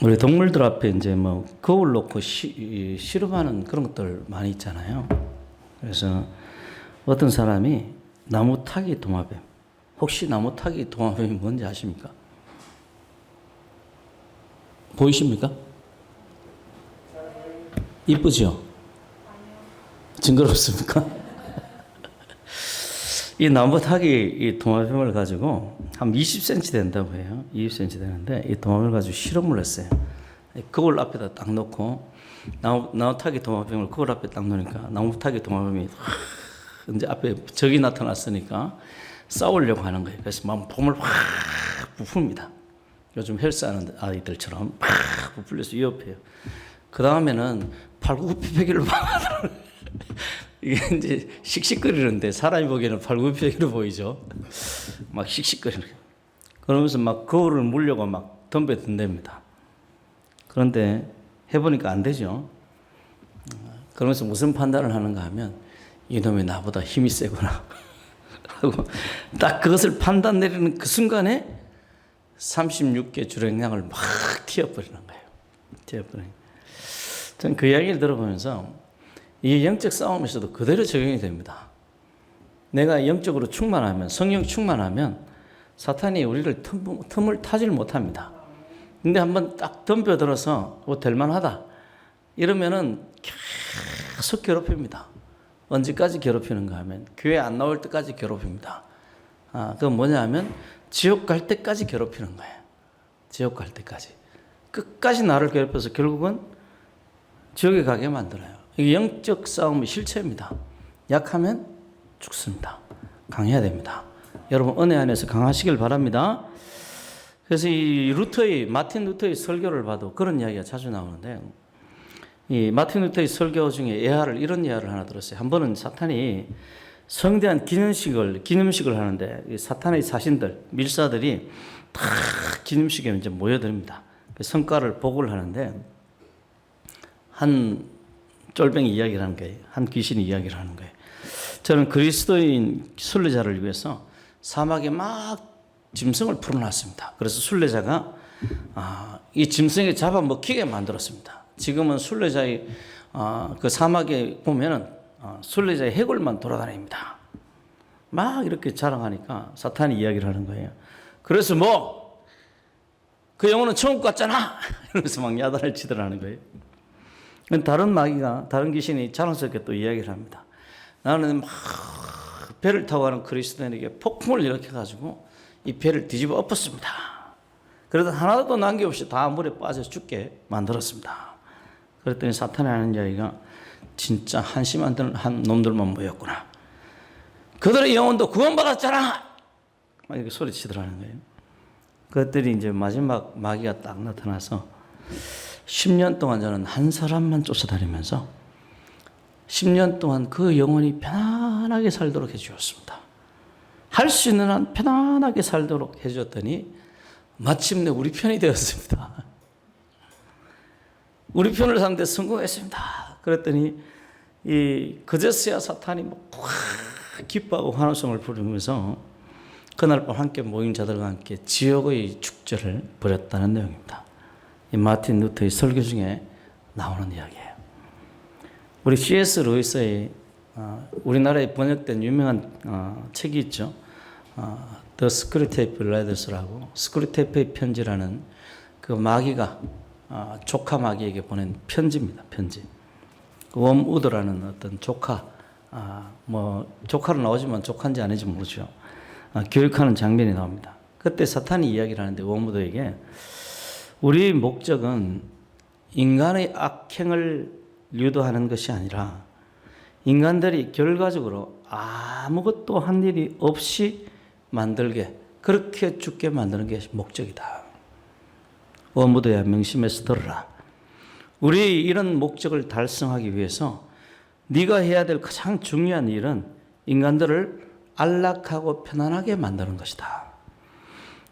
우리 동물들 앞에 이제 뭐 거울 놓고 실험하는 그런 것들 많이 있잖아요. 그래서 어떤 사람이 나무 타기 도마뱀. 혹시 나무 타기 도마뱀이 뭔지 아십니까? 보이십니까? 이쁘죠? 징그럽습니까? 이 나무 타기 이 도마뱀을 가지고 한 20cm 된다고 해요. 20cm 되는데 이 도마뱀을 가지고 실험을 했어요. 거울 앞에다 딱 놓고 나무 타기 도마뱀을 거울 앞에 딱 놓으니까 나무 타기 도마뱀이 이제 앞에 적이 나타났으니까 싸우려고 하는 거예요. 그래서 막 봄을 확 부풉니다. 요즘 헬스하는 아이들처럼 팍 부풀려서 위협해요. 그 다음에는 팔굽혀펴기를 막 하더라고요. 이게 이제 씩씩거리는데 사람이 보기에는 팔굽혀펴기로 보이죠. 막 씩씩거리는 거예요. 그러면서 막 거울을 물려고 막 덤벼든답니다. 그런데 해보니까 안 되죠. 그러면서 무슨 판단을 하는가 하면 이놈이 나보다 힘이 세구나 하고 딱 그것을 판단 내리는 그 순간에 36개 주랭량을 막 튀어버리는 거예요. 튀어버리는. 전 그 이야기를 들어보면서 이 영적 싸움에서도 그대로 적용이 됩니다. 내가 영적으로 충만하면, 성령 충만하면 사탄이 우리를 틈을 타질 못합니다. 근데 한번 딱 덤벼들어서 될만하다 이러면은 계속 괴롭힙니다. 언제까지 괴롭히는가 하면 교회 안 나올 때까지 괴롭힙니다. 그건 뭐냐 하면 지옥 갈 때까지 괴롭히는 거예요. 지옥 갈 때까지. 끝까지 나를 괴롭혀서 결국은 지옥에 가게 만들어요. 이게 영적 싸움의 실체입니다. 약하면 죽습니다. 강해야 됩니다. 여러분 은혜 안에서 강하시길 바랍니다. 그래서 이 마틴 루터의 설교를 봐도 그런 이야기가 자주 나오는데 이 마틴 루터의 설교 중에 이런 예화를 하나 들었어요. 한 번은 사탄이 성대한 기념식을 하는데 이 사탄의 사신들, 밀사들이 다 기념식에 이제 모여듭니다. 성과를 보고를 하는데 한 쫄병이 이야기를 하는 거예요. 한 귀신이 이야기를 하는 거예요. 저는 그리스도인 순례자를 위해서 사막에 막 짐승을 풀어놨습니다. 그래서 순례자가 이 짐승에 잡아먹히게 만들었습니다. 지금은 순례자의 그 사막에 보면은 순례자의 해골만 돌아다닙니다. 막 이렇게 자랑하니까 사탄이 이야기를 하는 거예요. 그래서 그 영혼은 천국 갔잖아 이러면서 막 야단을 치더라는 거예요. 다른 귀신이 자랑스럽게 또 이야기를 합니다. 나는 막 배를 타고 가는 그리스도인에게 폭풍을 일으켜가지고 이 배를 뒤집어 엎었습니다. 그래도 하나도 남김없이 다 물에 빠져 죽게 만들었습니다. 그랬더니 사탄이 하는 이야기가 진짜 한심한 놈들만 모였구나. 그들의 영혼도 구원받았잖아. 막 이렇게 소리치더라는 거예요. 그것들이 이제 마지막 마귀가 딱 나타나서 10년 동안 저는 한 사람만 쫓아다니면서 10년 동안 그 영혼이 편안하게 살도록 해주었습니다. 할 수 있는 한 편안하게 살도록 해주었더니 마침내 우리 편이 되었습니다. 우리 편을 상대 성공했습니다. 그랬더니 그제서야 사탄이 확 기뻐하고 환호성을 부르면서 그날 밤 함께 모인 자들과 함께 지옥의 축제를 벌였다는 내용입니다. 이 마틴 루터의 설교 중에 나오는 이야기예요. 우리 C.S. 루이스의 우리나라에 번역된 유명한 책이 있죠. The Screwtape Leaders라고 스크류테이프의 편지라는 그 마귀가 조카 마귀에게 보낸 편지입니다. 편지. 웜우드라는 어떤 조카, 조카로 나오지만 조카인지 아닌지 모르죠. 교육하는 장면이 나옵니다. 그때 사탄이 이야기를 하는데 웜우드에게 우리의 목적은 인간의 악행을 유도하는 것이 아니라 인간들이 결과적으로 아무것도 한 일이 없이 그렇게 죽게 만드는 게 목적이다. 웜우드야 명심해서 들어라. 우리 이런 목적을 달성하기 위해서 네가 해야 될 가장 중요한 일은 인간들을 안락하고 편안하게 만드는 것이다.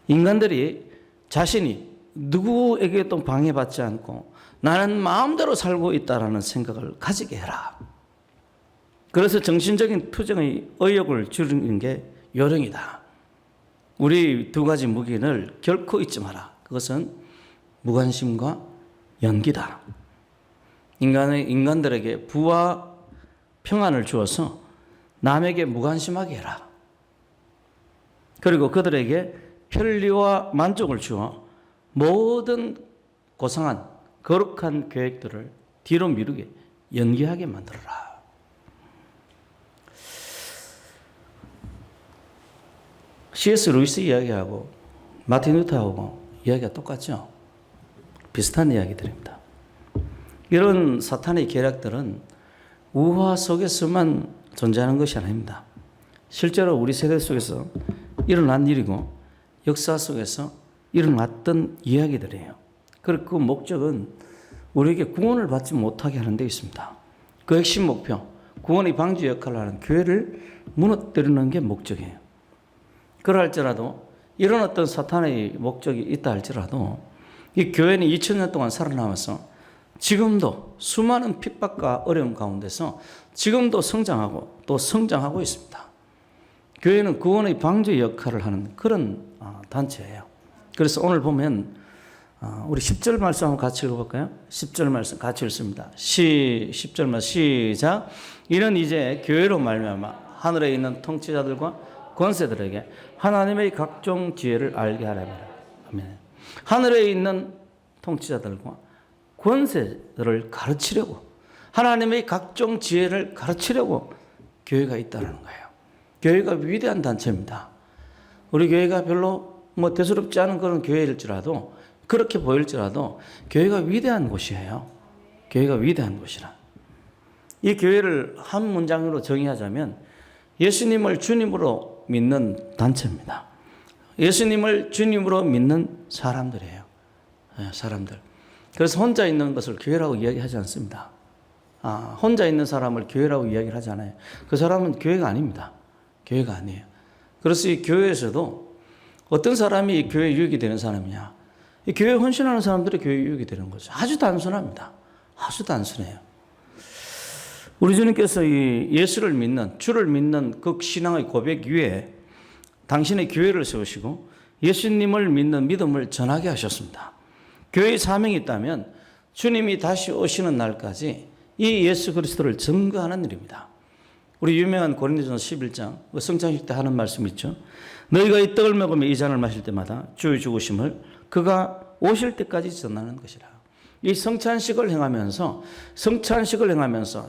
인간들이 자신이 누구에게도 방해받지 않고 나는 마음대로 살고 있다라는 생각을 가지게 해라. 그래서 정신적인 투쟁의 의욕을 줄이는 게 요령이다. 우리 두 가지 무기를 결코 잊지 마라. 그것은 무관심과 연기다. 인간들에게 부와 평안을 주어서 남에게 무관심하게 해라. 그리고 그들에게 편리와 만족을 주어 모든 고상한 거룩한 계획들을 뒤로 미루게 연기하게 만들어라. C.S. 루이스 이야기하고 마틴 루터하고 이야기가 똑같죠? 비슷한 이야기들입니다. 이런 사탄의 계략들은 우화 속에서만 존재하는 것이 아닙니다. 실제로 우리 세대 속에서 일어난 일이고 역사 속에서 일어났던 이야기들이에요. 그리고 그 목적은 우리에게 구원을 받지 못하게 하는 데 있습니다. 그 핵심 목표, 구원의 방주 역할을 하는 교회를 무너뜨리는 게 목적이에요. 그럴지라도 이런 어떤 사탄의 목적이 있다 할지라도 이 교회는 2000년 동안 살아남아서 지금도 수많은 핍박과 어려움 가운데서 지금도 성장하고 또 성장하고 있습니다. 교회는 구원의 방주 역할을 하는 그런 단체예요. 그래서 오늘 보면 우리 10절 말씀 한번 같이 읽어볼까요? 10절 말씀 같이 읽습니다. 10절 말씀 시작. 이는 이제 교회로 말미암아 하늘에 있는 통치자들과 권세들에게 하나님의 각종 지혜를 알게 하라며. 아멘. 하늘에 있는 통치자들과 권세들을 가르치려고 하나님의 각종 지혜를 가르치려고 교회가 있다는 거예요. 교회가 위대한 단체입니다. 우리 교회가 별로 대수롭지 않은 그런 교회일지라도 그렇게 보일지라도 교회가 위대한 곳이에요. 교회가 위대한 곳이라. 이 교회를 한 문장으로 정의하자면 예수님을 주님으로 믿는 단체입니다. 예수님을 주님으로 믿는 사람들이에요. 사람들. 그래서 혼자 있는 것을 교회라고 이야기하지 않습니다. 혼자 있는 사람을 교회라고 이야기를 하지 않아요. 그 사람은 교회가 아닙니다. 교회가 아니에요. 그래서 이 교회에서도 어떤 사람이 이 교회에 유익이 되는 사람이냐. 이 교회에 헌신하는 사람들이 교회에 유익이 되는 거죠. 아주 단순합니다. 아주 단순해요. 우리 주님께서 이 예수를 믿는, 주를 믿는 그 신앙의 고백 위에 당신의 교회를 세우시고 예수님을 믿는 믿음을 전하게 하셨습니다. 교회의 사명이 있다면 주님이 다시 오시는 날까지 이 예수 그리스도를 증거하는 일입니다. 우리 유명한 고린도전서 11장 성찬식 때 하는 말씀 있죠. 너희가 이 떡을 먹으며 이 잔을 마실 때마다 주의 죽으심을 그가 오실 때까지 전하는 것이라. 이 성찬식을 행하면서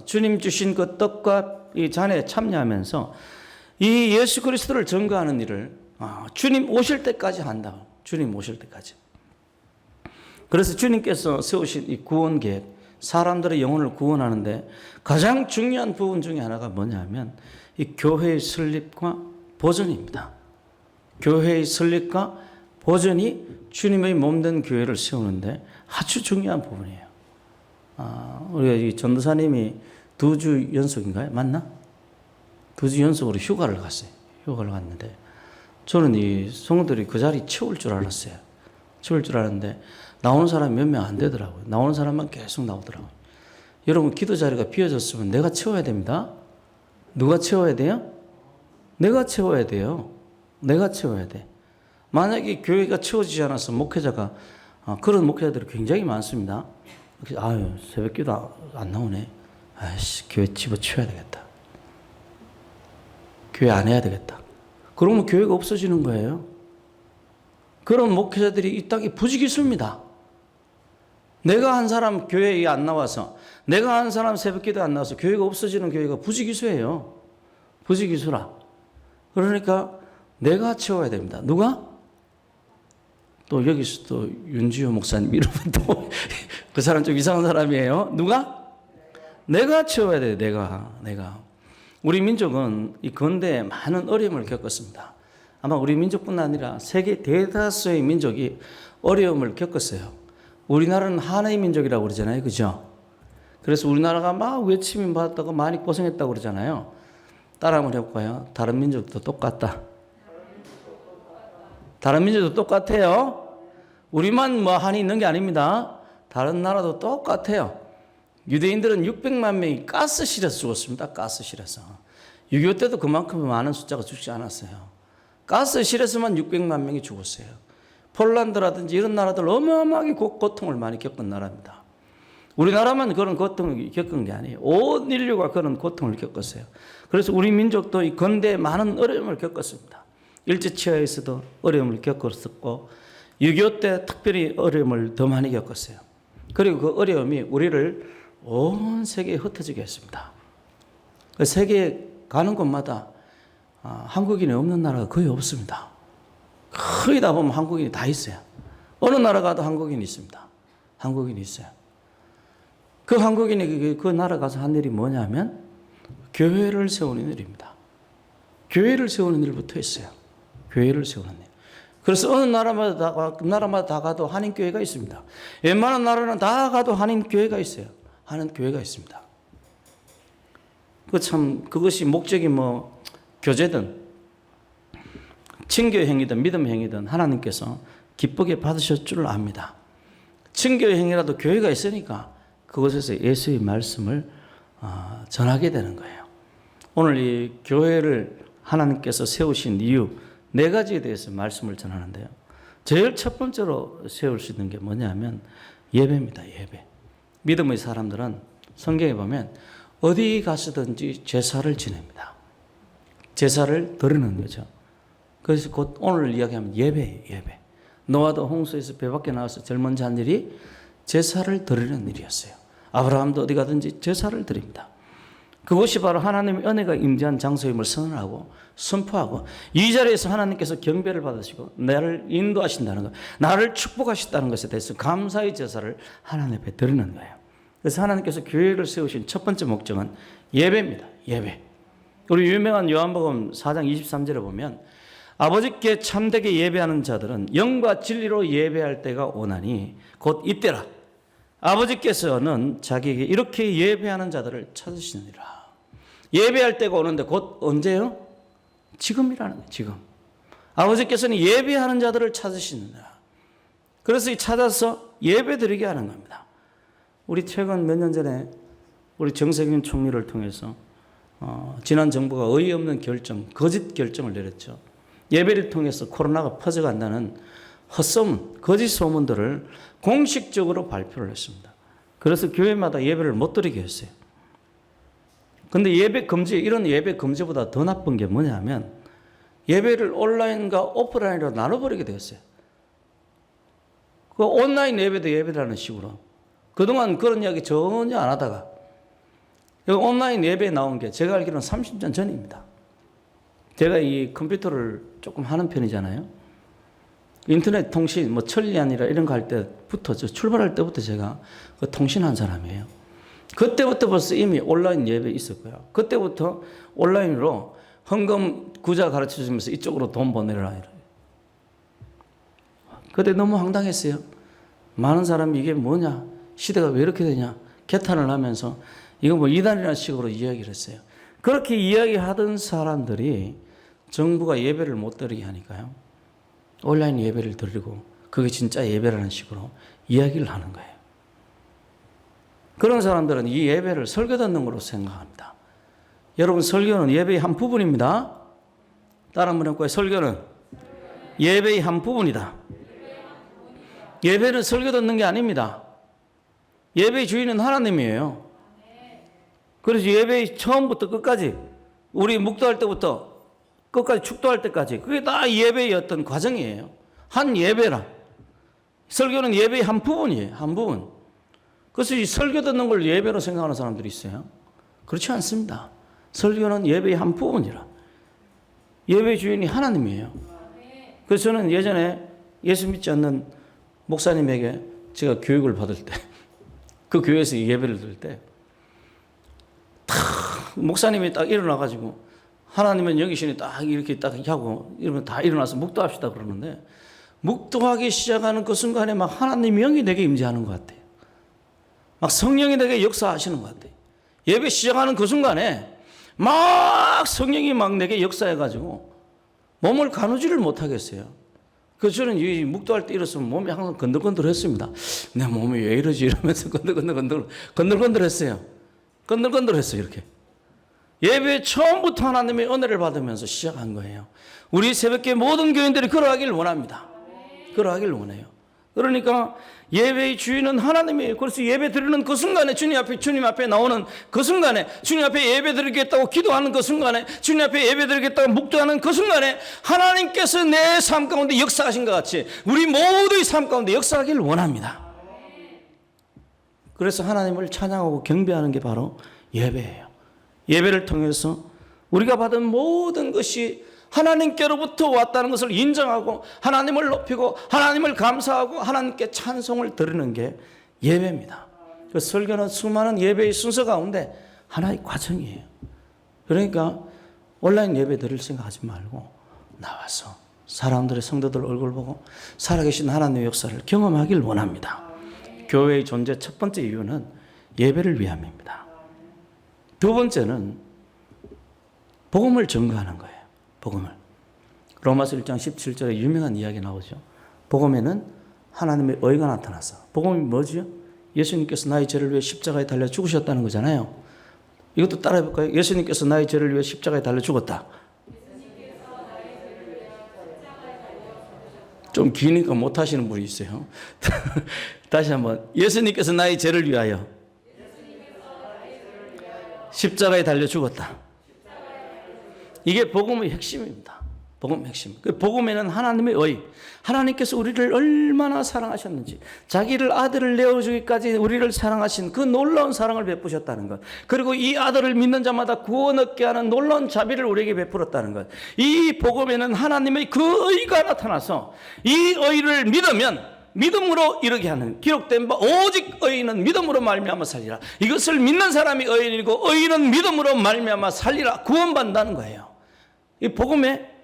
주님 주신 그 떡과 이 잔에 참여하면서 이 예수 그리스도를 증거하는 일을 주님 오실 때까지 한다. 주님 오실 때까지. 그래서 주님께서 세우신 이 구원 계획, 사람들의 영혼을 구원하는데 가장 중요한 부분 중에 하나가 뭐냐면 이 교회의 설립과 보존입니다. 교회의 설립과 보존이 주님의 몸된 교회를 세우는데 아주 중요한 부분이에요. 우리가 이 전도사님이 2주 연속인가요? 맞나? 2주 연속으로 휴가를 갔어요. 휴가를 갔는데 저는 이 성도들이 그 자리 채울 줄 알았어요. 채울 줄 알았는데 나오는 사람이 몇 명 안 되더라고요. 나오는 사람만 계속 나오더라고요. 여러분 기도 자리가 비어졌으면 내가 채워야 됩니다. 누가 채워야 돼요? 내가 채워야 돼요. 내가 채워야 돼. 만약에 교회가 채워지지 않아서 목회자가 그런 목회자들이 굉장히 많습니다. 아유 새벽 기도 안 나오네. 아이씨 교회 집어치워야 되겠다. 교회 안 해야 되겠다. 그러면 교회가 없어지는 거예요. 그런 목회자들이 이 땅에 부지기수입니다. 내가 한 사람 교회에 안 나와서 내가 한 사람 새벽 기도 안 나와서 교회가 없어지는 교회가 부지기수예요. 부지기수라. 그러니까 내가 채워야 됩니다. 누가? 또 여기서 또 윤지호 목사님 이러면 또 그 사람 좀 이상한 사람이에요. 누가? 내가 채워야 돼요. 내가. 우리 민족은 이 근대에 많은 어려움을 겪었습니다. 아마 우리 민족뿐 아니라 세계 대다수의 민족이 어려움을 겪었어요. 우리나라는 하나의 민족이라고 그러잖아요. 그죠? 그래서 우리나라가 막 외침이 받았다고 많이 고생했다고 그러잖아요. 따라 한번 해볼까요? 다른 민족도 똑같다. 다른 민족도 똑같아요. 우리만 한이 있는 게 아닙니다. 다른 나라도 똑같아요. 유대인들은 600만 명이 가스실에서 죽었습니다. 가스실에서. 6.25 때도 그만큼 많은 숫자가 죽지 않았어요. 가스실에서만 600만 명이 죽었어요. 폴란드라든지 이런 나라들 어마어마하게 고통을 많이 겪은 나라입니다. 우리나라만 그런 고통을 겪은 게 아니에요. 온 인류가 그런 고통을 겪었어요. 그래서 우리 민족도 이 근대에 많은 어려움을 겪었습니다. 일제치하에서도 어려움을 겪었었고 6.25 때 특별히 어려움을 더 많이 겪었어요. 그리고 그 어려움이 우리를 온 세계에 흩어지게 했습니다. 세계에 가는 곳마다 한국인이 없는 나라가 거의 없습니다. 거의 다 보면 한국인이 다 있어요. 어느 나라 가도 한국인이 있습니다. 한국인이 있어요. 그 한국인이 그 나라 가서 한 일이 뭐냐면 교회를 세우는 일입니다. 교회를 세우는 일부터 했어요. 교회를 세우는 일. 그래서 어느 나라마다 다 가도 한인교회가 있습니다. 웬만한 나라는 다 가도 한인교회가 있어요. 한인교회가 있습니다. 그것이 목적이 뭐 교제든 친교 행위든 믿음 행위든 하나님께서 기쁘게 받으실 줄 압니다. 친교 행위라도 교회가 있으니까 그곳에서 예수의 말씀을 전하게 되는 거예요. 오늘 이 교회를 하나님께서 세우신 이유 4가지에 대해서 말씀을 전하는데요. 제일 첫 번째로 세울 수 있는 게 뭐냐면 예배입니다. 예배. 믿음의 사람들은 성경에 보면 어디 가서든지 제사를 지냅니다. 제사를 드리는 거죠. 그래서 곧 오늘 이야기하면 예배예요. 예배. 노아도 홍수에서 배 밖에 나와서 제일 먼저 한 일이 제사를 드리는 일이었어요. 아브라함도 어디 가든지 제사를 드립니다. 그것이 바로 하나님의 은혜가 임재한 장소임을 선언하고 선포하고 이 자리에서 하나님께서 경배를 받으시고 나를 인도하신다는 것, 나를 축복하신다는 것에 대해서 감사의 제사를 하나님 앞에 드리는 거예요. 그래서 하나님께서 교회를 세우신 첫 번째 목적은 예배입니다. 예배. 우리 유명한 요한복음 4장 23절에 보면 아버지께 참되게 예배하는 자들은 영과 진리로 예배할 때가 오나니 곧 이때라. 아버지께서는 자기에게 이렇게 예배하는 자들을 찾으시느니라. 예배할 때가 오는데 곧 언제요? 지금이라는 거예요. 지금. 아버지께서는 예배하는 자들을 찾으시느니라. 그래서 찾아서 예배드리게 하는 겁니다. 우리 최근 몇 년 전에 우리 정세균 총리를 통해서 지난 정부가 어이없는 결정, 거짓 결정을 내렸죠. 예배를 통해서 코로나가 퍼져간다는 헛소문, 거짓 소문들을 공식적으로 발표를 했습니다. 그래서 교회마다 예배를 못 드리게 했어요. 근데 예배 금지, 이런 예배 금지보다 더 나쁜 게 뭐냐면 예배를 온라인과 오프라인으로 나눠버리게 되었어요. 그 온라인 예배도 예배라는 식으로. 그동안 그런 이야기 전혀 안 하다가 온라인 예배에 나온 게 제가 알기로는 30년 전입니다. 제가 이 컴퓨터를 조금 하는 편이잖아요. 인터넷 통신, 뭐 천리안이라 이런 거 할 때부터, 출발할 때부터 제가 그 통신한 사람이에요. 그때부터 벌써 이미 온라인 예배 있었고요. 그때부터 온라인으로 헌금 구자 가르쳐 주면서 이쪽으로 돈 보내라. 그때 너무 황당했어요. 많은 사람이 이게 뭐냐? 시대가 왜 이렇게 되냐? 개탄을 하면서 이거 뭐 이단이라는 식으로 이야기를 했어요. 그렇게 이야기하던 사람들이 정부가 예배를 못 드리게 하니까요. 온라인 예배를 드리고 그게 진짜 예배라는 식으로 이야기를 하는 거예요. 그런 사람들은 이 예배를 설교 듣는 걸로 생각합니다. 여러분, 설교는 예배의 한 부분입니다. 따라 한번 해볼까요? 설교는 예배의 한 부분이다. 예배는 설교 듣는 게 아닙니다. 예배의 주인은 하나님이에요. 그래서 예배의 처음부터 끝까지, 우리 묵도할 때부터 끝까지 축도할 때까지 그게 다 예배의 어떤 과정이에요. 한 예배라. 설교는 예배의 한 부분이에요. 한 부분. 그래서 이 설교 듣는 걸 예배로 생각하는 사람들이 있어요. 그렇지 않습니다. 설교는 예배의 한 부분이라. 예배의 주인이 하나님이에요. 그래서 저는 예전에 예수 믿지 않는 목사님에게 제가 교육을 받을 때, 그 교회에서 예배를 드릴 때, 목사님이 딱 일어나가지고 하나님은 여기시니 딱 이렇게 딱 하고 이러면 다 일어나서 묵도합시다 그러는데 묵도하기 시작하는 그 순간에 막 하나님 영이 내게 임재하는 것 같아요. 막 성령이 내게 역사하시는 것 같아요. 예배 시작하는 그 순간에 막 성령이 막 내게 역사해가지고 몸을 가누지를 못하겠어요. 그래서 저는 이 묵도할 때 일었으면 몸이 항상 건들건들했습니다. 내 몸이 왜 이러지 이러면서 건들건들했어요. 건들건들했어요 이렇게. 예배 처음부터 하나님의 은혜를 받으면서 시작한 거예요. 우리 새벽에 모든 교인들이 그러하기를 원합니다. 그러하길 원해요. 그러니까 예배의 주인은 하나님이에요. 그래서 예배 드리는 그 순간에 주님 앞에 나오는 그 순간에 주님 앞에 예배 드리겠다고 기도하는 그 순간에 주님 앞에 예배 드리겠다고 묵도하는 그 순간에 하나님께서 내 삶 가운데 역사하신 것 같이 우리 모두의 삶 가운데 역사하기를 원합니다. 그래서 하나님을 찬양하고 경배하는 게 바로 예배예요. 예배를 통해서 우리가 받은 모든 것이 하나님께로부터 왔다는 것을 인정하고 하나님을 높이고 하나님을 감사하고 하나님께 찬송을 드리는 게 예배입니다. 그 설교는 수많은 예배의 순서 가운데 하나의 과정이에요. 그러니까 온라인 예배 드릴 생각하지 말고 나와서 사람들의 성도들 얼굴 보고 살아계신 하나님의 역사를 경험하길 원합니다. 교회의 존재 첫 번째 이유는 예배를 위함입니다. 두 번째는 복음을 전가하는 거예요. 복음을. 로마서 1장 17절에 유명한 이야기 나오죠. 복음에는 하나님의 의가 나타나서. 복음이 뭐죠? 예수님께서 나의 죄를 위해 십자가에 달려 죽으셨다는 거잖아요. 이것도 따라해 볼까요? 예수님께서 나의 죄를 위해 십자가에 달려 죽었다. 좀 기니까 못 하시는 분이 있어요. 다시 한번. 예수님께서 나의 죄를 위하여 십자가에 달려 죽었다. 이게 복음의 핵심입니다. 복음 핵심. 그 복음에는 하나님의 의, 하나님께서 우리를 얼마나 사랑하셨는지, 자기를 아들을 내어주기까지 우리를 사랑하신 그 놀라운 사랑을 베푸셨다는 것, 그리고 이 아들을 믿는 자마다 구원 얻게 하는 놀라운 자비를 우리에게 베풀었다는 것, 이 복음에는 하나님의 그 의가 나타나서 이 의를 믿으면 믿음으로 이르게 하는 기록된 바 오직 의인은 믿음으로 말미암아 살리라. 이것을 믿는 사람이 의인이고 의인은 믿음으로 말미암아 살리라. 구원받는다는 거예요. 이 복음에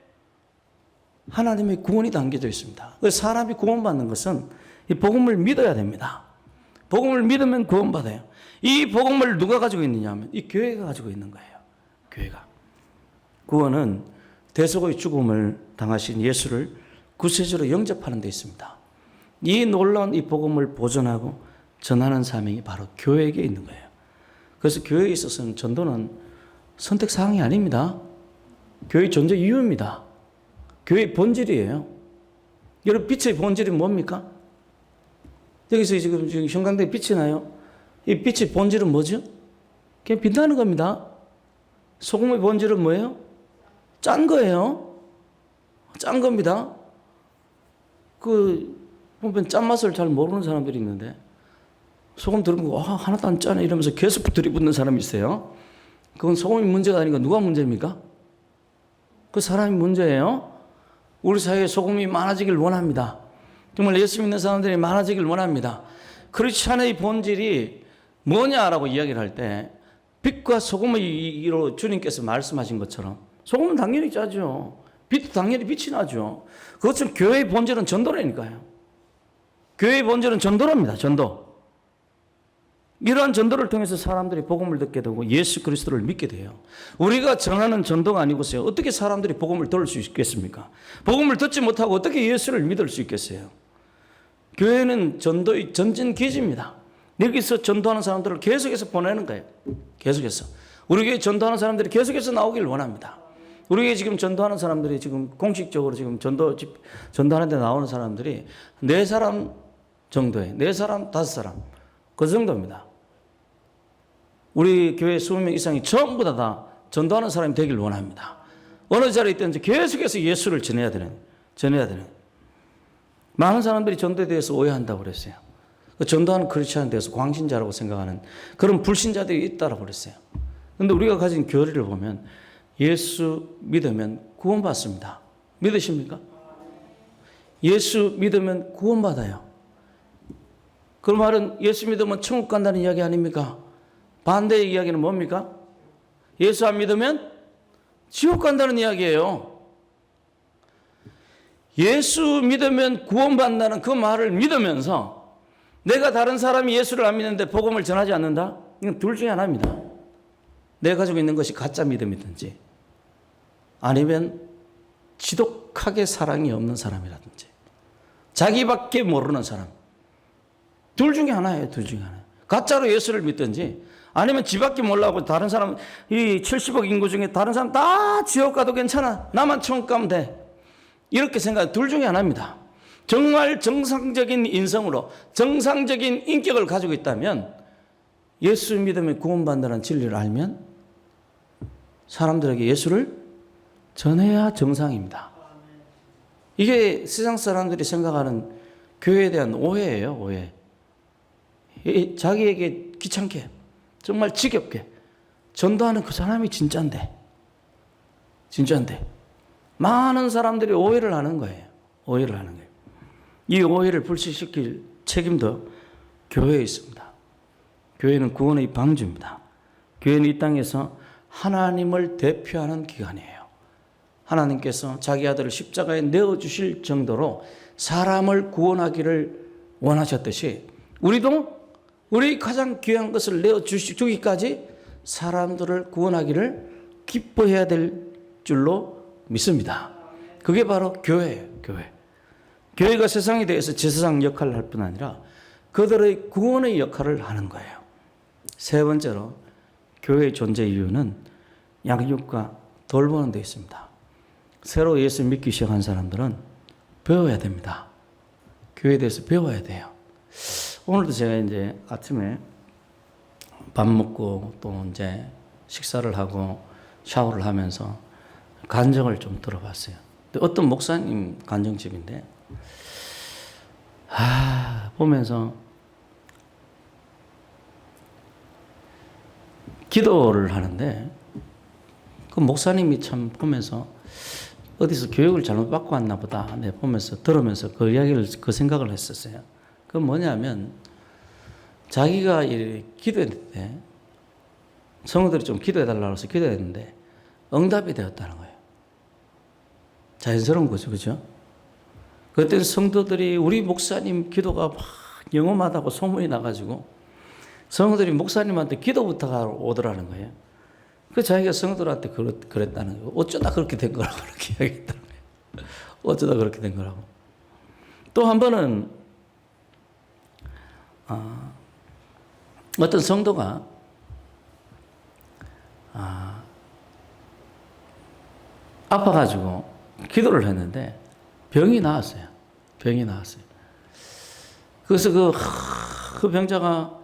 하나님의 구원이 담겨져 있습니다. 사람이 구원받는 것은 이 복음을 믿어야 됩니다. 복음을 믿으면 구원받아요. 이 복음을 누가 가지고 있느냐 하면 이 교회가 가지고 있는 거예요. 교회가. 구원은 대속의 죽음을 당하신 예수를 구세주로 영접하는 데 있습니다. 이 놀라운 이 복음을 보존하고 전하는 사명이 바로 교회에게 있는 거예요. 그래서 교회에 있어서는 전도는 선택사항이 아닙니다. 교회의 존재 이유입니다. 교회의 본질이에요. 여러분, 빛의 본질이 뭡니까? 여기서 지금 형광등에 빛이 나요. 이 빛의 본질은 뭐죠? 그냥 빛나는 겁니다. 소금의 본질은 뭐예요? 짠 거예요. 짠 겁니다. 보면 짠맛을 잘 모르는 사람들이 있는데 소금 들으면 하나도 안 짜네 이러면서 계속 들이붓는 사람이 있어요. 그건 소금이 문제가 아니고 누가 문제입니까? 그 사람이 문제예요. 우리 사회에 소금이 많아지길 원합니다. 정말 예수 믿는 사람들이 많아지길 원합니다. 크리스찬의 본질이 뭐냐라고 이야기를 할 때 빛과 소금의 주님께서 말씀하신 것처럼 소금은 당연히 짜죠. 빛도 당연히 빛이 나죠. 그것처럼 교회의 본질은 전도라니까요. 교회의 본질은 전도랍니다. 전도. 이러한 전도를 통해서 사람들이 복음을 듣게 되고 예수 그리스도를 믿게 돼요. 우리가 전하는 전도가 아니고서요. 어떻게 사람들이 복음을 들을 수 있겠습니까? 복음을 듣지 못하고 어떻게 예수를 믿을 수 있겠어요? 교회는 전도의 전진기지입니다. 여기서 전도하는 사람들을 계속해서 보내는 거예요. 계속해서. 우리 교회 전도하는 사람들이 계속해서 나오길 원합니다. 우리 교회 지금 전도하는 사람들이 지금 공식적으로 지금 전도하는 데 나오는 사람들이 4사람 정도에 4사람, 5사람 그 정도입니다. 우리 교회 20명 이상이 전부 다 전도하는 사람이 되길 원합니다. 어느 자리에 있든지 계속해서 예수를 전해야 되는. 많은 사람들이 전도에 대해서 오해한다고 그랬어요. 전도하는 크리스찬에 대해서 광신자라고 생각하는 그런 불신자들이 있다고 그랬어요. 그런데 우리가 가진 교리를 보면 예수 믿으면 구원받습니다. 믿으십니까? 예수 믿으면 구원받아요. 그 말은 예수 믿으면 천국 간다는 이야기 아닙니까? 반대의 이야기는 뭡니까? 예수 안 믿으면 지옥 간다는 이야기예요. 예수 믿으면 구원받는다는 그 말을 믿으면서 내가 다른 사람이 예수를 안 믿는데 복음을 전하지 않는다? 이건 둘 중에 하나입니다. 내가 가지고 있는 것이 가짜 믿음이든지 아니면 지독하게 사랑이 없는 사람이라든지 자기밖에 모르는 사람. 둘 중에 하나예요. 둘 중에 하나. 가짜로 예수를 믿든지 아니면 지밖에 몰라고 다른 사람 이 70억 인구 중에 다른 사람 다 지옥 가도 괜찮아. 나만 천국 가면 돼. 이렇게 생각하는 둘 중에 하나입니다. 정말 정상적인 인성으로 정상적인 인격을 가지고 있다면 예수 믿으면 구원받는다는 진리를 알면 사람들에게 예수를 전해야 정상입니다. 이게 세상 사람들이 생각하는 교회에 대한 오해예요. 오해. 자기에게 귀찮게 정말 지겹게 전도하는 그 사람이 진짜인데 많은 사람들이 오해를 하는 거예요. 오해를 하는 거예요. 이 오해를 불식시킬 책임도 교회에 있습니다. 교회는 구원의 방주입니다. 교회는 이 땅에서 하나님을 대표하는 기관이에요. 하나님께서 자기 아들을 십자가에 내어주실 정도로 사람을 구원하기를 원하셨듯이 우리도 우리 가장 귀한 것을 내어주기까지 사람들을 구원하기를 기뻐해야 될 줄로 믿습니다. 그게 바로 교회예요. 교회가 세상에 대해서 제사장 역할을 할 뿐 아니라 그들의 구원의 역할을 하는 거예요. 세 번째로 교회의 존재 이유는 양육과 돌보는 데 있습니다. 새로 예수 믿기 시작한 사람들은 배워야 됩니다. 교회에 대해서 배워야 돼요. 오늘도 제가 이제 아침에 밥 먹고 또 이제 식사를 하고 샤워를 하면서 간증을 좀 들어봤어요. 어떤 목사님 간증집인데, 보면서 기도를 하는데 그 목사님이 참 보면서 어디서 교육을 잘못 받고 왔나 보다. 네, 보면서 들으면서 그 이야기를 그 생각을 했었어요. 그건 뭐냐면 자기가 기도했는데 성도들이 좀 기도해달라고 해서 기도했는데 응답이 되었다는 거예요. 자연스러운 거죠, 그죠? 그때 성도들이 우리 목사님 기도가 막 영험하다고 소문이 나가지고 성도들이 목사님한테 기도부터 오더라는 거예요. 그 자기가 성도들한테 그랬다는 거예요. 어쩌다 그렇게 된 거라고 그렇게 이야기했다는 거예요. 어쩌다 그렇게 된 거라고. 또 한 번은 어떤 성도가 아파가지고 기도를 했는데 병이 나았어요. 그래서 그 병자가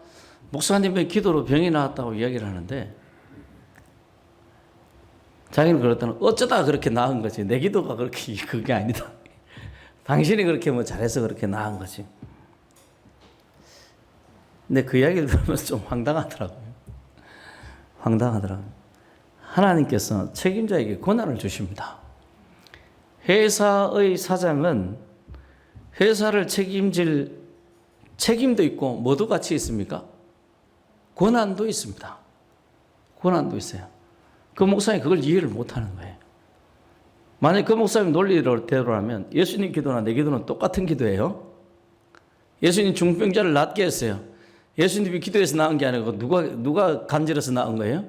목사님의 기도로 병이 나았다고 이야기를 하는데 자기는 그렇다는 어쩌다 그렇게 나은 거지. 내 기도가 그게 아니다. 당신이 그렇게 뭐 잘해서 그렇게 나은 거지. 근데 그 이야기를 들으면서 좀 황당하더라고요. 하나님께서 책임자에게 권한을 주십니다. 회사의 사장은 회사를 책임질 책임도 있고 뭐도 같이 있습니까? 권한도 있습니다. 권한도 있어요. 그 목사님이 그걸 이해를 못하는 거예요. 만약 그 목사님 논리대로라면 예수님 기도나 내 기도는 똑같은 기도예요. 예수님 중병자를 낫게 했어요. 예수님이 기도해서 나은 게 아니고 누가 간절해서 나은 거예요?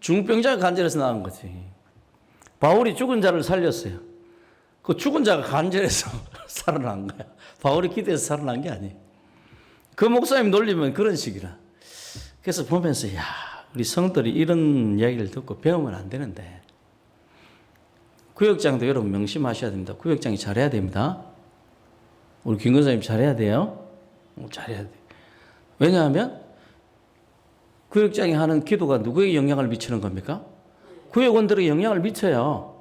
중병자가 간절해서 나은 거지. 바울이 죽은 자를 살렸어요. 그 죽은 자가 간절해서 살아난 거야. 바울이 기도해서 살아난 게 아니에요. 그 목사님 논리면 그런 식이라. 그래서 보면서 우리 성들이 이런 이야기를 듣고 배우면 안 되는데 구역장도 여러분 명심하셔야 됩니다. 구역장이 잘해야 됩니다. 우리 김 권사님 잘해야 돼요. 잘해야 돼요. 왜냐하면 구역장이 하는 기도가 누구에게 영향을 미치는 겁니까? 구역원들에게 영향을 미쳐요.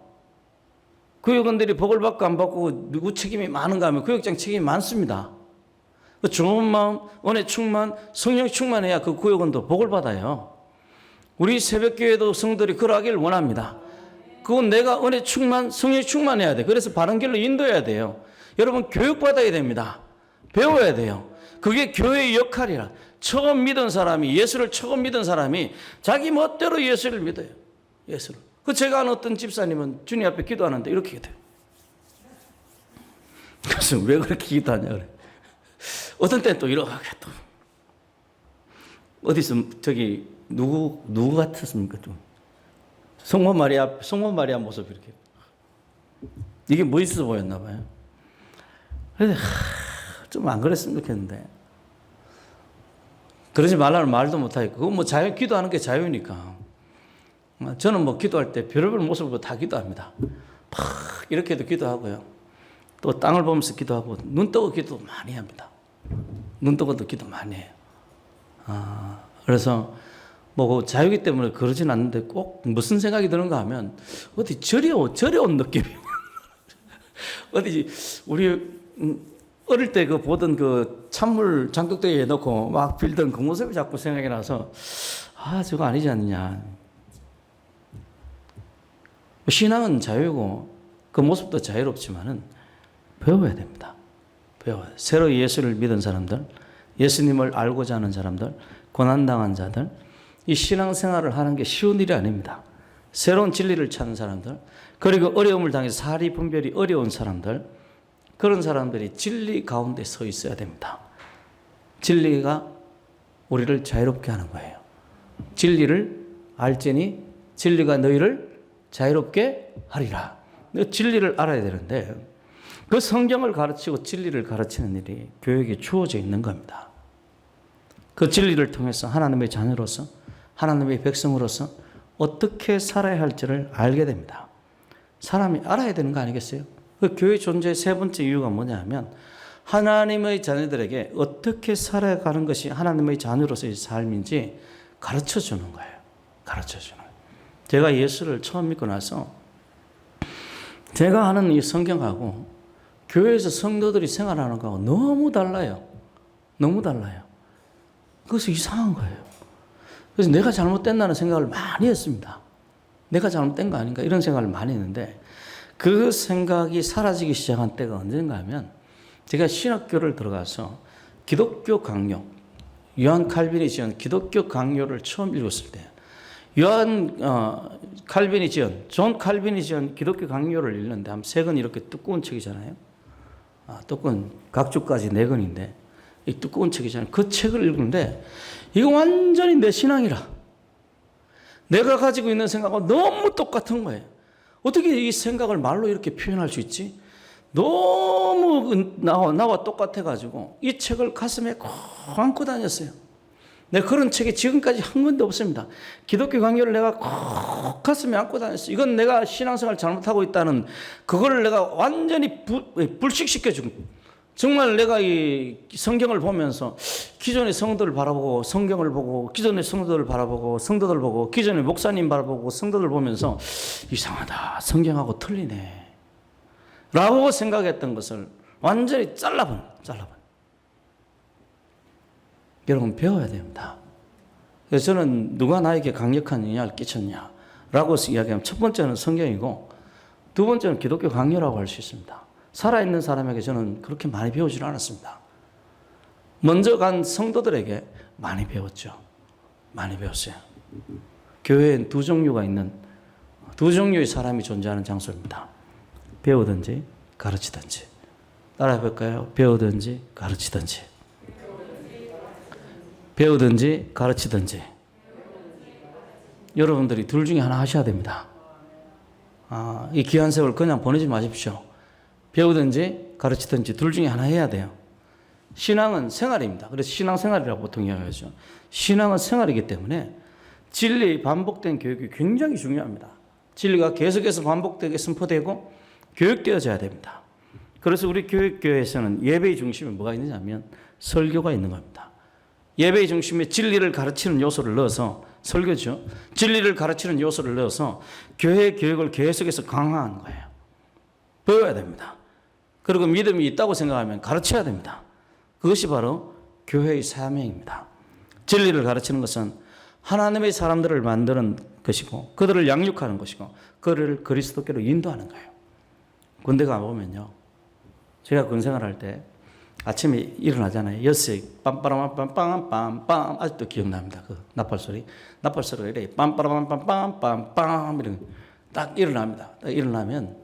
구역원들이 복을 받고 안 받고 누구 책임이 많은가 하면 구역장 책임이 많습니다. 좋은 마음, 은혜 충만, 성령 충만해야 그 구역원도 복을 받아요. 우리 새벽교회도 성도들이 그러하기를 원합니다. 그건 내가 은혜 충만, 성령 충만해야 돼. 그래서 바른 길로 인도해야 돼요. 여러분 교육받아야 됩니다. 배워야 돼요. 그게 교회의 역할이라. 처음 믿은 사람이, 예수를 처음 믿은 사람이 자기 멋대로 예수를 믿어요. 예수를. 제가 아는 어떤 집사님은 주님 앞에 기도하는데 이렇게 돼요. 그래서 왜 그렇게 기도하냐 그래. 어떤 때는 또 이렇게 또 어디서 누구 같았습니까 좀 성모 마리아 모습 이렇게 이게 멋있어 보였나 봐요. 그래서 좀 안 그랬으면 좋겠는데 그러지 말라는 말도 못하겠고 그건 뭐 기도하는 게 자유니까 저는 뭐 기도할 때 별의별 모습으로 다 기도합니다. 막 이렇게도 기도하고요. 또 땅을 보면서 기도하고 눈 뜨고 기도 많이 합니다. 눈 뜨고도 기도 많이 해요. 그래서 뭐 자유기 때문에 그러진 않는데 꼭 무슨 생각이 드는가 하면 어디 절에 온 느낌이에요. 어디 우리 어릴 때 그 보던 그 찬물 장독대에 넣고 막 빌던 그 모습이 자꾸 생각이 나서 저거 아니지 않느냐. 신앙은 자유고 그 모습도 자유롭지만은 배워야 됩니다. 새로 예수를 믿은 사람들, 예수님을 알고자 하는 사람들, 고난당한 자들, 이 신앙생활을 하는 게 쉬운 일이 아닙니다. 새로운 진리를 찾는 사람들, 그리고 어려움을 당해서 사리 분별이 어려운 사람들, 그런 사람들이 진리 가운데 서 있어야 됩니다. 진리가 우리를 자유롭게 하는 거예요. 진리를 알지니 진리가 너희를 자유롭게 하리라. 진리를 알아야 되는데 그 성경을 가르치고 진리를 가르치는 일이 교육에 주어져 있는 겁니다. 그 진리를 통해서 하나님의 자녀로서 하나님의 백성으로서 어떻게 살아야 할지를 알게 됩니다. 사람이 알아야 되는 거 아니겠어요? 그 교회 존재의 세 번째 이유가 뭐냐 하면 하나님의 자녀들에게 어떻게 살아가는 것이 하나님의 자녀로서의 삶인지 가르쳐 주는 거예요. 가르쳐 주는 거예요. 제가 예수를 처음 믿고 나서 제가 하는 이 성경하고 교회에서 성도들이 생활하는 거하고 너무 달라요. 너무 달라요. 그래서 이상한 거예요. 그래서 내가 잘못됐다는 생각을 많이 했습니다. 내가 잘못된 거 아닌가 이런 생각을 많이 했는데 그 생각이 사라지기 시작한 때가 언젠가 하면 제가 신학교를 들어가서 기독교 강요, 요한 칼빈이 지은 기독교 강요를 처음 읽었을 때 존 칼빈이 지은 기독교 강요를 읽는데 한 세 권 이렇게 두꺼운 책이잖아요. 두꺼운 각주까지 네 권인데 이 두꺼운 책이잖아요. 그 책을 읽는데 이거 완전히 내 신앙이라. 내가 가지고 있는 생각과 너무 똑같은 거예요. 어떻게 이 생각을 말로 이렇게 표현할 수 있지? 너무 나와 똑같아가지고 이 책을 가슴에 꼭 안고 다녔어요. 내가 그런 책이 지금까지 한 권도 없습니다. 기독교 강요를 내가 꼭 가슴에 안고 다녔어요. 이건 내가 신앙생활 잘못하고 있다는 그거를 내가 완전히 불식시켜준 정말 내가 이 성경을 보면서 기존의 성도를 바라보고 성경을 보고 기존의 성도를 바라보고 성도들 보고 기존의 목사님 바라보고 성도들 보면서 이상하다. 성경하고 틀리네. 라고 생각했던 것을 완전히 잘라본. 여러분 배워야 됩니다. 그래서 저는 누가 나에게 강력한 영향을 끼쳤냐라고 이야기하면 첫 번째는 성경이고 두 번째는 기독교 강요라고 할 수 있습니다. 살아있는 사람에게 저는 그렇게 많이 배우지는 않았습니다. 먼저 간 성도들에게 많이 배웠죠. 많이 배웠어요. 교회엔 두 종류의 사람이 존재하는 장소입니다. 배우든지 가르치든지. 따라해 볼까요? 배우든지 가르치든지. 배우든지 가르치든지. 여러분들이 둘 중에 하나 하셔야 됩니다. 이 귀한 세월 그냥 보내지 마십시오. 배우든지 가르치든지 둘 중에 하나 해야 돼요. 신앙은 생활입니다. 그래서 신앙생활이라고 보통 이야기하죠. 신앙은 생활이기 때문에 진리 반복된 교육이 굉장히 중요합니다. 진리가 계속해서 반복되게 선포되고 교육되어져야 됩니다. 그래서 우리 교회에서는 예배의 중심에 뭐가 있느냐면 설교가 있는 겁니다. 예배의 중심에 진리를 가르치는 요소를 넣어서 설교죠. 진리를 가르치는 요소를 넣어서 교회 교육을 계속해서 강화하는 거예요. 배워야 됩니다. 그리고 믿음이 있다고 생각하면 가르쳐야 됩니다. 그것이 바로 교회의 사명입니다. 진리를 가르치는 것은 하나님의 사람들을 만드는 것이고 그들을 양육하는 것이고 그들을 그리스도께로 인도하는 거예요. 군대 가보면요. 제가 군생활할 때 아침에 일어나잖아요. 6시에 빰빠라빰빰빰빰빰 아직도 기억납니다. 그 나팔소리가 이래 빰빠라빰빰빰빰빰 이렇게 딱 일어납니다. 딱 일어나면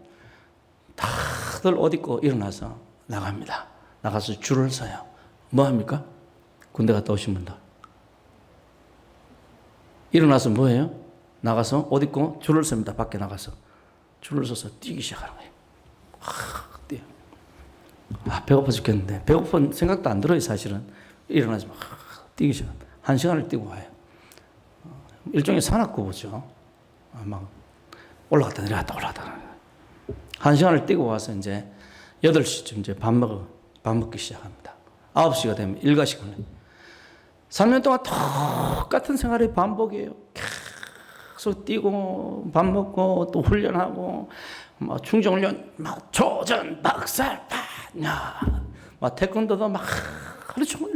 다들 옷 입고 일어나서 나갑니다. 나가서 줄을 서요. 뭐 합니까? 군대 갔다 오신 분들. 일어나서 뭐 해요? 나가서 옷 입고 줄을 섭니다. 밖에 나가서. 줄을 서서 뛰기 시작하는 거예요. 뛰어. 배고파 죽겠는데. 배고픈 생각도 안 들어요, 사실은. 일어나서 막 뛰기 시작합니다. 1시간을 뛰고 와요. 일종의 산악구보죠. 막 올라갔다 내려갔다 올라갔다 내려갔다. 1시간을 뛰고 와서 이제 8시쯤 이제 밥 먹기 시작합니다. 9시가 되면 일과식을 해요. 3년 동안 똑같은 생활의 반복이에요. 계속 뛰고 밥 먹고 또 훈련하고 막 충정훈련 막 조전 박살판 막 태권도도 막 하루 종일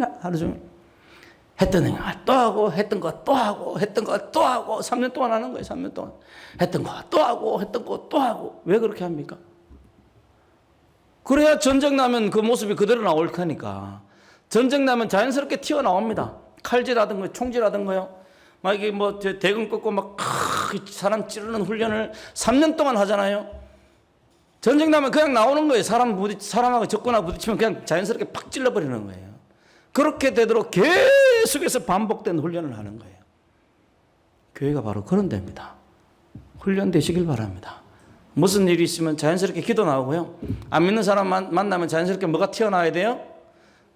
했던 생각 또 하고 했던 거 또 하고 했던 거 또 하고 3년 동안 하는 거예요. 3년 동안 했던 거 또 하고 했던 거 또 하고. 왜 그렇게 합니까? 그래야 전쟁 나면 그 모습이 그대로 나올 테니까. 전쟁 나면 자연스럽게 튀어나옵니다. 칼질하든가 총질하든가요. 막 이게 뭐 대금 꺾고 막 사람 찌르는 훈련을 3년 동안 하잖아요. 전쟁 나면 그냥 나오는 거예요. 사람하고 접근하고 부딪히면 그냥 자연스럽게 팍 찔러버리는 거예요. 그렇게 되도록 계속해서 반복된 훈련을 하는 거예요. 교회가 바로 그런 데입니다. 훈련되시길 바랍니다. 무슨 일이 있으면 자연스럽게 기도 나오고요. 안 믿는 사람 만나면 자연스럽게 뭐가 튀어나와야 돼요?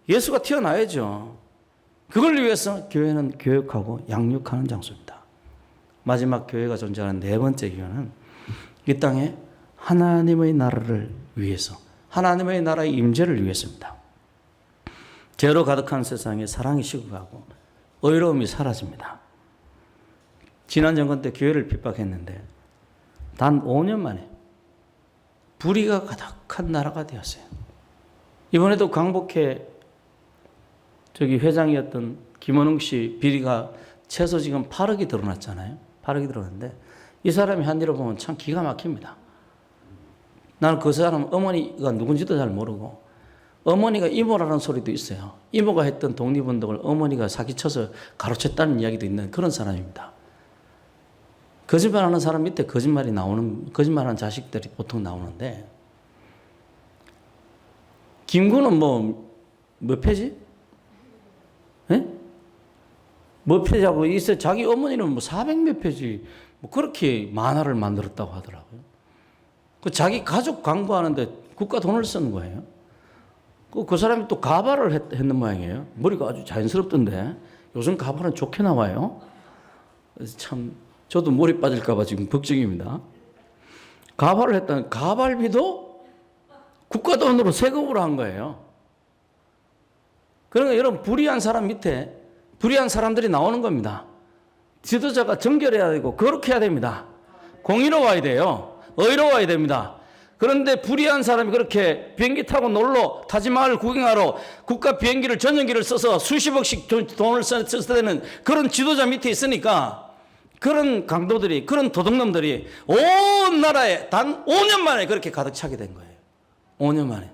예수가 튀어나와야죠. 그걸 위해서 교회는 교육하고 양육하는 장소입니다. 마지막 교회가 존재하는 네 번째 교회는 이 땅에 하나님의 나라를 위해서, 하나님의 나라의 임재를 위해서입니다. 죄로 가득한 세상에 사랑이 식어가고 의로움이 사라집니다. 지난 정권 때 교회를 핍박했는데 단 5년 만에 불의가 가득한 나라가 되었어요. 이번에도 광복회 회장이었던 김원웅 씨 비리가 최소 지금 8억이 드러났잖아요. 8억이 드러났는데 이 사람이 한 일을 보면 참 기가 막힙니다. 나는 그 사람 어머니가 누군지도 잘 모르고 어머니가 이모라는 소리도 있어요. 이모가 했던 독립운동을 어머니가 사기쳐서 가로챘다는 이야기도 있는 그런 사람입니다. 거짓말하는 사람 밑에 거짓말하는 자식들이 보통 나오는데 김구는 몇 페이지? 예? 몇 페이지하고 있어요. 자기 어머니는 400몇 페이지 그렇게 만화를 만들었다고 하더라고요. 그 자기 가족 광고하는데 국가 돈을 쓰는 거예요. 그 사람이 또 가발을 했는 모양이에요. 머리가 아주 자연스럽던데 요즘 가발은 좋게 나와요. 참 저도 머리 빠질까 봐 지금 걱정입니다. 가발을 했다는 가발비도 국가 돈으로 세금으로 한 거예요. 그러니까 여러분 불의한 사람 밑에 불의한 사람들이 나오는 겁니다. 지도자가 정결해야 되고 거룩해야 됩니다. 공의로워야 돼요. 의로워야 됩니다. 그런데 불의한 사람이 그렇게 비행기 타고 놀러 타지마을 구경하러 국가 비행기를 전용기를 써서 수십억씩 돈을 써야 되는 그런 지도자 밑에 있으니까 그런 강도들이 그런 도둑놈들이 온 나라에 단 5년 만에 그렇게 가득 차게 된 거예요. 5년 만에.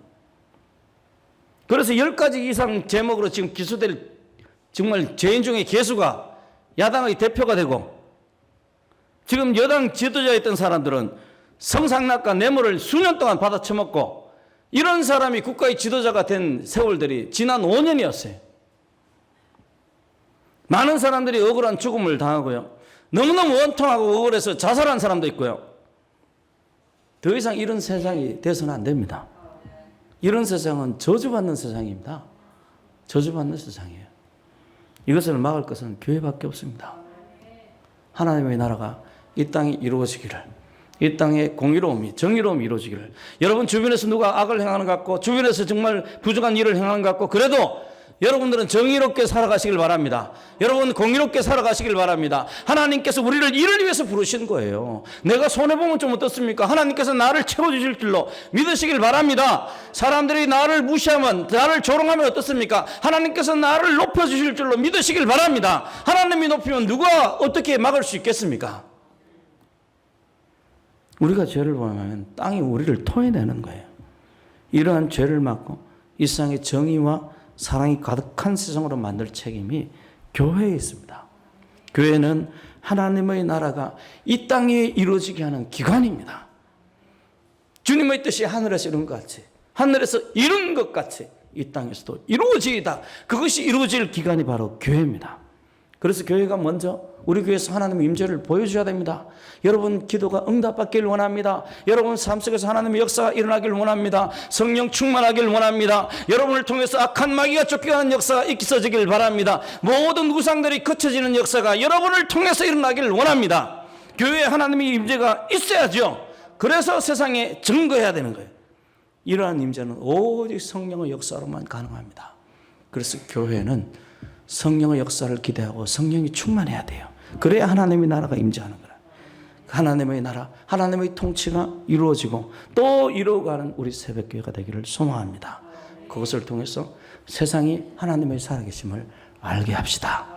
그래서 10가지 이상 제목으로 지금 기소될 정말 죄인 중에 개수가 야당의 대표가 되고 지금 여당 지도자였던 사람들은 성상납과 뇌물을 수년 동안 받아 처먹고 이런 사람이 국가의 지도자가 된 세월들이 지난 5년이었어요. 많은 사람들이 억울한 죽음을 당하고요. 너무너무 원통하고 억울해서 자살한 사람도 있고요. 더 이상 이런 세상이 돼서는 안 됩니다. 이런 세상은 저주받는 세상입니다. 저주받는 세상이에요. 이것을 막을 것은 교회밖에 없습니다. 하나님의 나라가 이 땅에 이루어지기를, 이 땅에 공의로움이, 정의로움이 이루어지기를. 여러분 주변에서 누가 악을 행하는 것 같고 주변에서 정말 부정한 일을 행하는 것 같고 그래도 여러분들은 정의롭게 살아가시길 바랍니다. 여러분 공의롭게 살아가시길 바랍니다. 하나님께서 우리를 이를 위해서 부르신 거예요. 내가 손해보면 좀 어떻습니까? 하나님께서 나를 채워주실 줄로 믿으시길 바랍니다. 사람들이 나를 무시하면, 나를 조롱하면 어떻습니까? 하나님께서 나를 높여주실 줄로 믿으시길 바랍니다. 하나님이 높이면 누가 어떻게 막을 수 있겠습니까? 우리가 죄를 범하면 땅이 우리를 토해내는 거예요. 이러한 죄를 막고 이 세상의 정의와 사랑이 가득한 세상으로 만들 책임이 교회에 있습니다. 교회는 하나님의 나라가 이 땅에 이루어지게 하는 기관입니다. 주님의 뜻이 하늘에서 이룬 것 같이, 하늘에서 이룬 것 같이 이 땅에서도 이루어지이다. 그것이 이루어질 기관이 바로 교회입니다. 그래서 교회가 먼저 우리 교회에서 하나님의 임재를 보여줘야 됩니다. 여러분 기도가 응답받기를 원합니다. 여러분 삶 속에서 하나님의 역사가 일어나기를 원합니다. 성령 충만하기를 원합니다. 여러분을 통해서 악한 마귀가 쫓겨가는 역사가 있어지길 바랍니다. 모든 우상들이 거쳐지는 역사가 여러분을 통해서 일어나기를 원합니다. 교회에 하나님의 임재가 있어야죠. 그래서 세상에 증거해야 되는 거예요. 이러한 임재는 오직 성령의 역사로만 가능합니다. 그래서 교회는 성령의 역사를 기대하고 성령이 충만해야 돼요. 그래야 하나님의 나라가 임재하는 거예요. 하나님의 나라, 하나님의 통치가 이루어지고 또 이루어가는 우리 새벽교회가 되기를 소망합니다. 그것을 통해서 세상이 하나님의 살아계심을 알게 합시다.